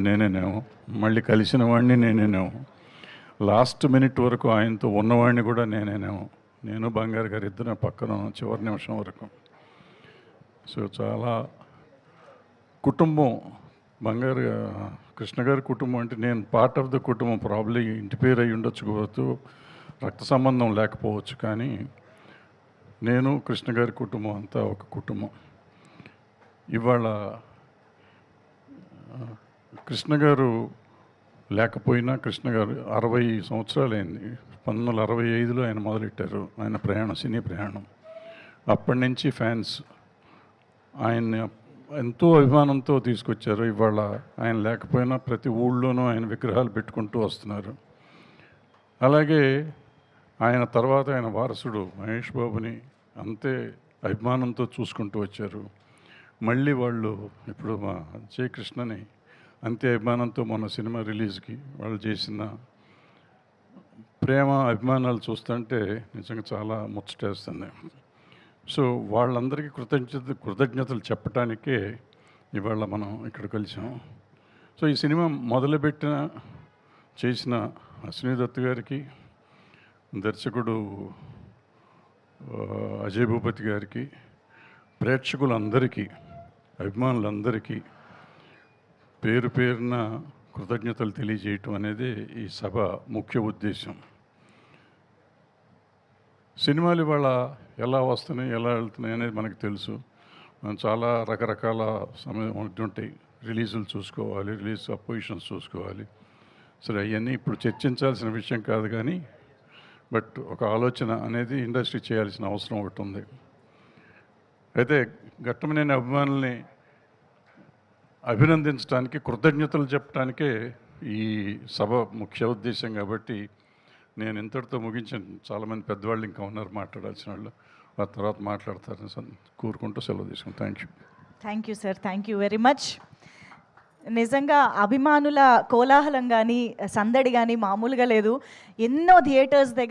నేనేనేమో, మళ్ళీ కలిసిన వాడిని నేనేనేమో, లాస్ట్ మినిట్ వరకు ఆయనతో ఉన్నవాడిని కూడా నేనేనేమో. నేను బంగారు గారు ఇద్దరు పక్కన చివరి నిమిషం వరకు. సో చాలా కుటుంబం బంగారు కృష్ణ గారి కుటుంబం అంటే నేను పార్ట్ ఆఫ్ ద కుటుంబం. ప్రాబ్లీ ఇంటి పేరు అయి ఉండొచ్చుకోవచ్చు, రక్త సంబంధం లేకపోవచ్చు, కానీ నేను కృష్ణ గారి కుటుంబం అంతా ఒక కుటుంబం. ఇవాళ కృష్ణ గారు లేకపోయినా కృష్ణ గారు 60 సంవత్సరాలైంది. 1965లో ఆయన మొదలెట్టారు ఆయన ప్రయాణం, సినీ ప్రయాణం. అప్పటి నుంచి ఫ్యాన్స్ ఆయన్ని ఎంతో అభిమానంతో తీసుకొచ్చారు. ఇవాళ ఆయన లేకపోయినా ప్రతి ఊళ్ళోనూ ఆయన విగ్రహాలు పెట్టుకుంటూ వస్తున్నారు. అలాగే ఆయన తర్వాత ఆయన వారసుడు మహేష్ బాబుని అంతే అభిమానంతో చూసుకుంటూ వచ్చారు. మళ్ళీ వాళ్ళు ఇప్పుడు మా జయకృష్ణని అంతే అభిమానంతో మొన్న సినిమా రిలీజ్కి వాళ్ళు చేసిన ప్రేమ అభిమానాలు చూస్తుంటే నిజంగా చాలా ముచ్చటేస్తుంది. సో వాళ్ళందరికీ కృతజ్ఞతలు చెప్పడానికే ఇవాళ మనం ఇక్కడ కలిసాం. సో ఈ సినిమా మొదలుపెట్టిన చేసిన అశ్విని దత్ గారికి, దర్శకుడు అజయ్ భూపతి గారికి, ప్రేక్షకులందరికీ, అభిమానులందరికీ పేరు పేరున కృతజ్ఞతలు తెలియజేయటం అనేది ఈ సభ ముఖ్య ఉద్దేశం. సినిమాలు ఇవాళ ఎలా వస్తున్నాయి, ఎలా వెళ్తున్నాయి అనేది మనకు తెలుసు. మనం చాలా రకరకాల సమయం ఉంటాయి. రిలీజులు చూసుకోవాలి, రిలీజ్ అపోజిషన్స్ చూసుకోవాలి. సరే, అవన్నీ ఇప్పుడు చర్చించాల్సిన విషయం కాదు, కానీ బట్ ఒక ఆలోచన అనేది ఇండస్ట్రీ చేయాల్సిన అవసరం ఒకటి ఉంది. అయితే ఘట్టమనేని అభిమానుల్ని అభినందించడానికి, కృతజ్ఞతలు చెప్పడానికే ఈ సభ ముఖ్య ఉద్దేశం. కాబట్టి నేను ఇంతటితో ముగించాను. చాలామంది పెద్దవాళ్ళు ఇంకా ఉన్నారు మాట్లాడాల్సిన వాళ్ళు, ఆ తర్వాత మాట్లాడతారని కోరుకుంటూ సెలవు తీసుకుంటాను. Thank you sir, thank you very much. నిజంగా అభిమానుల కోలాహలం కానీ సందడి కానీ మామూలుగా లేదు. ఎన్నో థియేటర్స్ దగ్గర